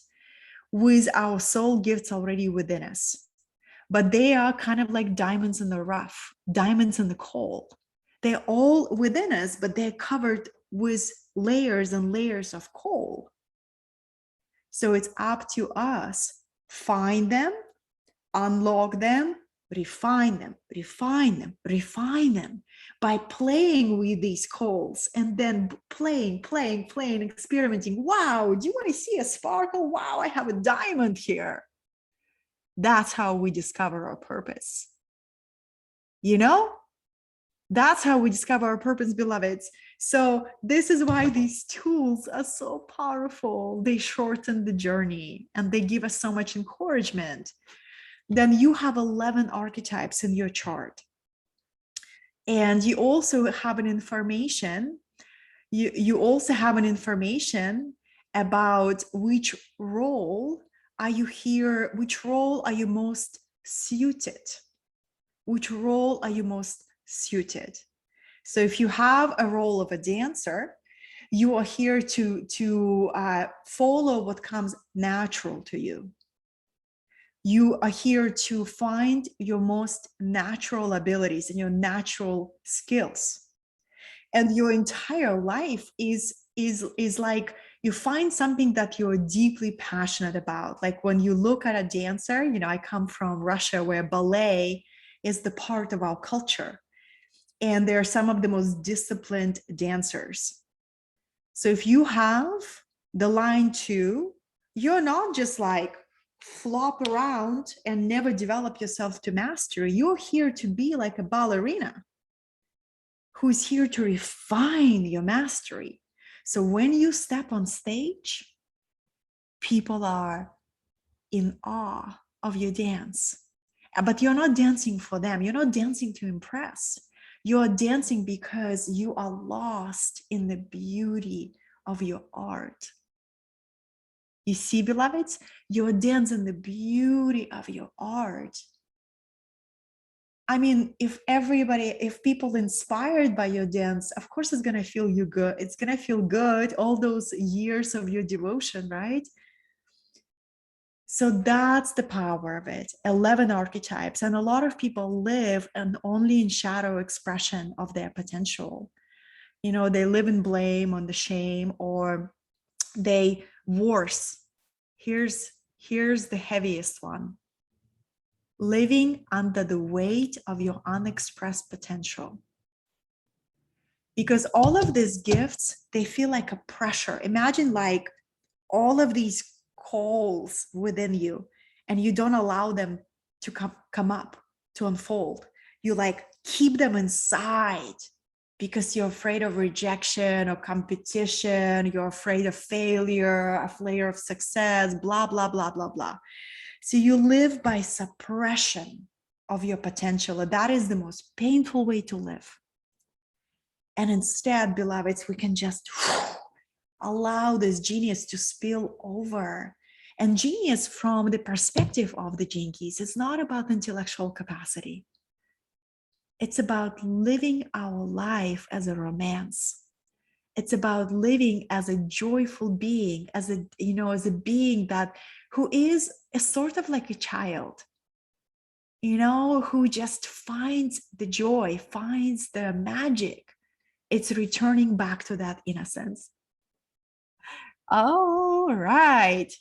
with our soul gifts already within us. But they are kind of like diamonds in the rough, diamonds in the coal. They're all within us, but they're covered with layers and layers of coal. So it's up to us, find them, unlock them, refine them, refine them, refine them by playing with these coals and then playing, experimenting. Wow, do you want to see a sparkle? Wow, I have a diamond here. That's how we discover our purpose. You know, that's how we discover our purpose, beloveds. So this is why these tools are so powerful. They shorten the journey and they give us so much encouragement. Then you have 11 archetypes in your chart. And you also have an information. You also have an information about which role are you here? Which role are you most suited? Which role are you most suited? So if you have a role of a dancer, you are here to follow what comes natural to you. You are here to find your most natural abilities and your natural skills. And your entire life is like you find something that you're deeply passionate about. Like when you look at a dancer, you know, I come from Russia where ballet is the part of our culture. And they're some of the most disciplined dancers. So if you have the line 2, you're not just like flop around and never develop yourself to mastery. You're here to be like a ballerina who's here to refine your mastery. So when you step on stage, people are in awe of your dance. But you're not dancing for them. You're not dancing to impress. You're dancing because you are lost in the beauty of your art. You see, beloveds, you're dancing the beauty of your art. I mean, if people inspired by your dance, of course it's gonna feel you good. It's gonna feel good all those years of your devotion, right? So that's the power of it. 11 archetypes. And a lot of people live and only in shadow expression of their potential. You know, they live in blame, on the shame, or they worse. Here's the heaviest one. Living under the weight of your unexpressed potential. Because all of these gifts, they feel like a pressure. Imagine like all of these coals within you, and you don't allow them to come up, to unfold. You like keep them inside because you're afraid of rejection or competition. You're afraid of failure, afraid of success, blah, blah, blah, blah, blah. So you live by suppression of your potential. And that is the most painful way to live. And instead, beloveds, we can just allow this genius to spill over. And genius, from the perspective of the Gene Keys, it's not about intellectual capacity. It's about living our life as a romance. It's about living as a joyful being, as a, you know, as a being that who is a sort of like a child, you know, who just finds the joy, finds the magic. It's returning back to that innocence. All right.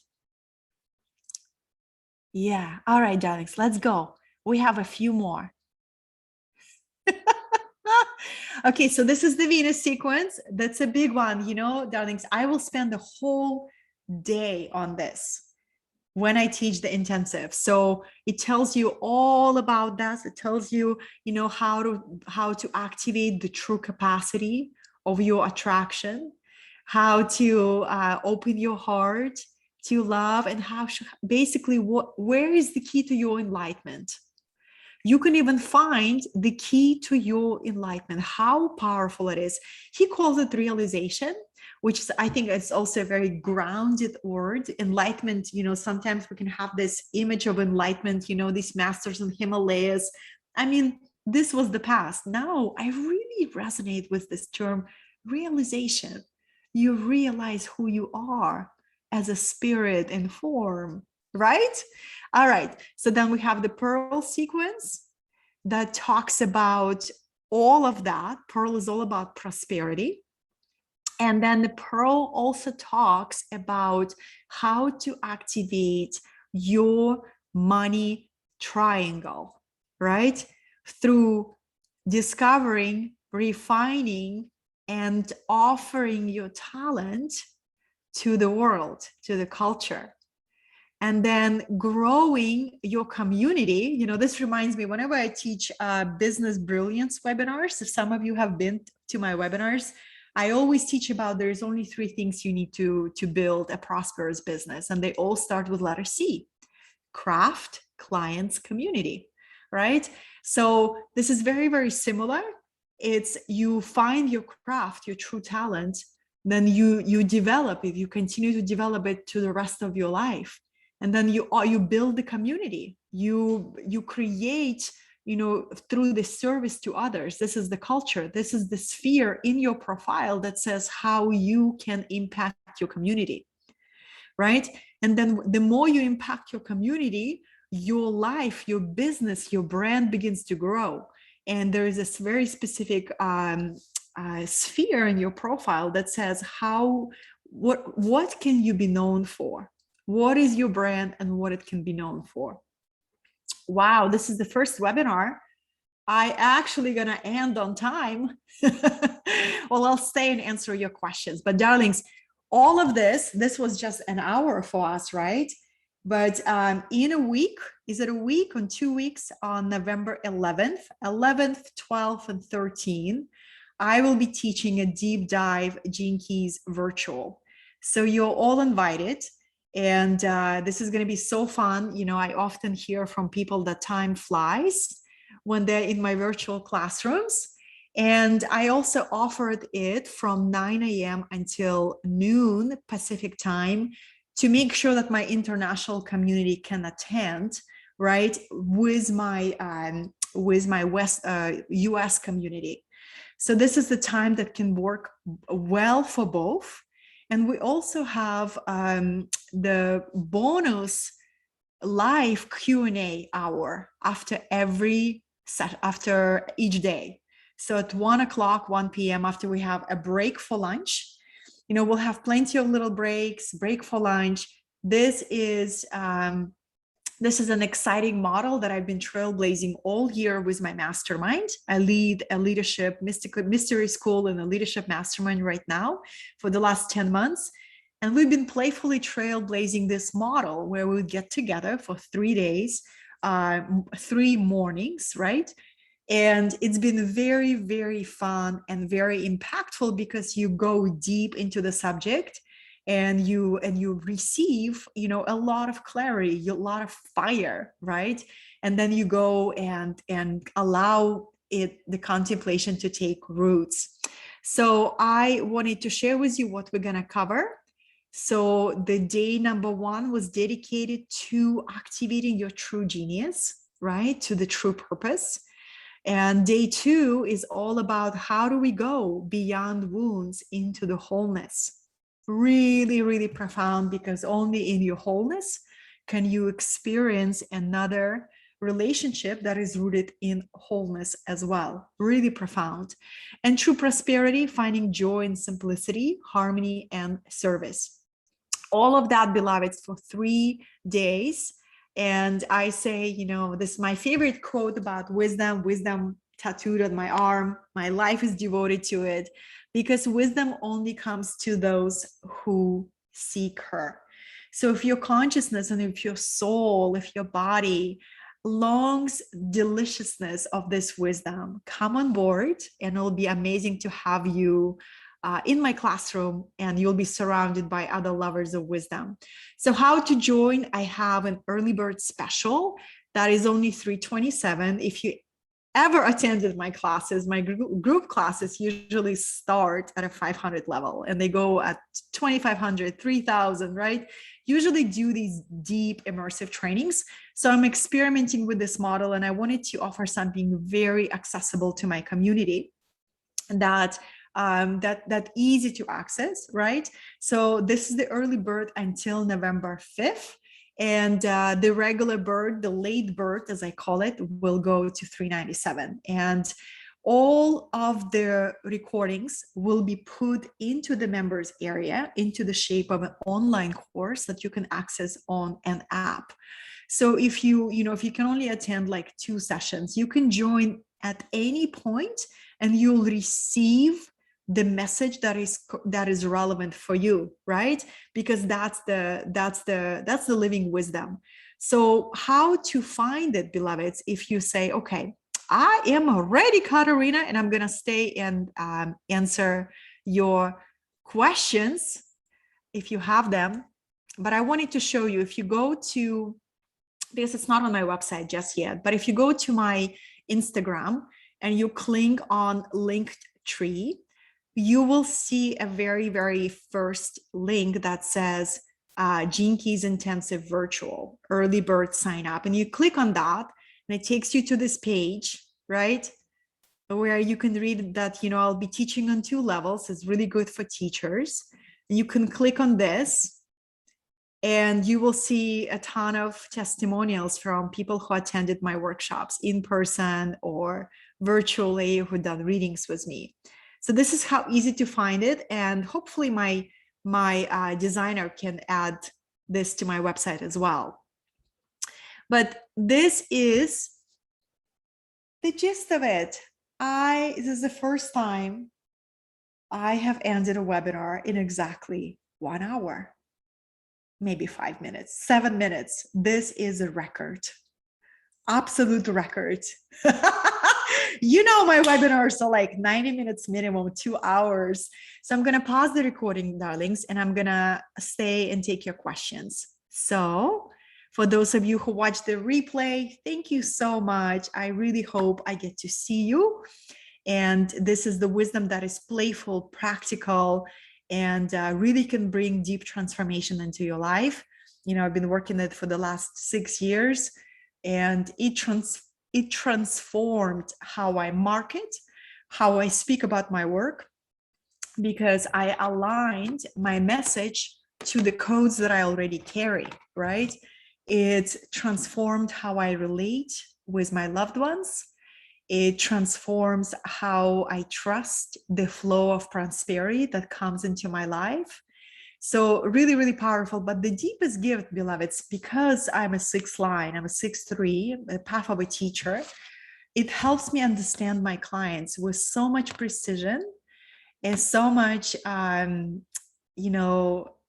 Yeah. All right, darlings, let's go. We have a few more. Okay, so this is the Venus sequence. That's a big one, you know, darlings. I will spend the whole day on this when I teach the intensive. So it tells you all about that. It tells you, you know, how to activate the true capacity of your attraction, how to open your heart to love, and how basically where is the key to your enlightenment. You can even find the key to your enlightenment, how powerful it is. He calls it realization, which is, I think it's also a very grounded word. Enlightenment, you know, sometimes we can have this image of enlightenment, you know, these masters in Himalayas. I mean, this was the past. Now I really resonate with this term, realization. You realize who you are as a spirit in form, right? All right, so then we have the Pearl sequence that talks about all of that. Pearl is all about prosperity. And then the Pearl also talks about how to activate your money triangle, right? Through discovering, refining, and offering your talent to the world, to the culture. And then growing your community. You know, this reminds me, whenever I teach business brilliance webinars, if some of you have been to my webinars, I always teach about there's only 3 things you need to build a prosperous business. And they all start with letter C: craft, clients, community, right? So this is very, very similar. It's you find your craft, your true talent, then you develop it, you continue to develop it to the rest of your life. And then you build the community, you create, you know, through the service to others. This is the culture, this is the sphere in your profile that says how you can impact your community, right? And then the more you impact your community, your life, your business, your brand begins to grow. And there is this very specific sphere in your profile that says what can you be known for? What is your brand and what it can be known for? Wow, this is the first webinar. I actually gonna end on time. Well, I'll stay and answer your questions. But darlings, all of this was just an hour for us, right? But in a week, is it a week or 2 weeks, on November 11th, 12th, and 13th, I will be teaching a deep dive Gene Keys virtual. So you're all invited. And this is going to be so fun. You know, I often hear from people that time flies when they're in my virtual classrooms. And I also offered it from 9 a.m. until noon Pacific time to make sure that my international community can attend, right, with my with my US community. So this is the time that can work well for both. And we also have the bonus live Q&A hour after each day. So at 1 o'clock, 1 p.m. after we have a break for lunch, we'll have plenty of little breaks, break for lunch. This is an exciting model that I've been trailblazing all year with my mastermind. I lead a leadership mystery school and a leadership mastermind right now for the last 10 months. And we've been playfully trailblazing this model where we would get together for 3 days, 3 mornings, right? And it's been very, very fun and very impactful because you go deep into the subject and you receive, a lot of clarity, a lot of fire, right? And then you go and allow the contemplation to take roots. So I wanted to share with you what we're going to cover. So the day number 1 was dedicated to activating your true genius, right? To the true purpose. And day 2 is all about how do we go beyond wounds into the wholeness. Really, really profound, because only in your wholeness can you experience another relationship that is rooted in wholeness as well. Really profound. And true prosperity, finding joy in simplicity, harmony, and service. All of that, beloveds, for 3 days. And I say, this is my favorite quote about wisdom tattooed on my arm. My life is devoted to it, because wisdom only comes to those who seek her. So if your consciousness and if your soul, if your body longs deliciousness of this wisdom, come on board, and it'll be amazing to have you in my classroom, and you'll be surrounded by other lovers of wisdom. So how to join? I have an early bird special that is only $327. If you ever attended my classes, my group classes usually start at a 500 level and they go at 2,500, 3,000, right? Usually do these deep immersive trainings. So I'm experimenting with this model, and I wanted to offer something very accessible to my community that easy to access, right? So this is the early bird until November 5th. And the regular bird, the late bird, as I call it, will go to $397. And all of the recordings will be put into the members area, into the shape of an online course that you can access on an app. So if you can only attend like 2 sessions, you can join at any point and you'll receive the message that is relevant for you, right? Because that's the living wisdom. So how to find it, beloveds? If you say, okay, I am ready, Katerina, and I'm gonna stay and answer your questions if you have them. But I wanted to show you, if you go to, because it's not on my website just yet, but if you go to my Instagram and you click on Linktree, you will see a very, very first link that says Gene Keys Intensive Virtual Early Bird Sign Up. And you click on that and it takes you to this page, right? Where you can read that, I'll be teaching on 2 levels. It's really good for teachers. And you can click on this and you will see a ton of testimonials from people who attended my workshops in person or virtually, who done readings with me. So this is how easy to find it, and hopefully my designer can add this to my website as well. But this is the gist of it. This is the first time I have ended a webinar in exactly 1 hour, maybe 5 minutes, 7 minutes. This is a record, absolute record. My webinars are like 90 minutes minimum, 2 hours. So I'm going to pause the recording, darlings, and I'm going to stay and take your questions. So for those of you who watch the replay, thank you so much. I really hope I get to see you. And this is the wisdom that is playful, practical, and really can bring deep transformation into your life. I've been working it for the last 6 years, and it it transformed how I market, how I speak about my work, because I aligned my message to the codes that I already carry, right? It transformed how I relate with my loved ones. It transforms how I trust the flow of prosperity that comes into my life. So really, really powerful. But the deepest gift, beloveds, because I'm a 6th line, I'm a 6/3, a path of a teacher, it helps me understand my clients with so much precision and so much, and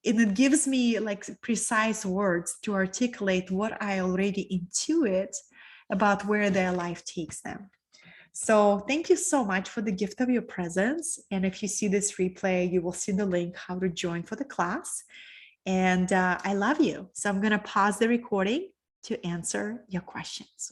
it gives me like precise words to articulate what I already intuit about where their life takes them. So thank you so much for the gift of your presence. And if you see this replay, you will see the link how to join for the class. And I love you. So I'm going to pause the recording to answer your questions.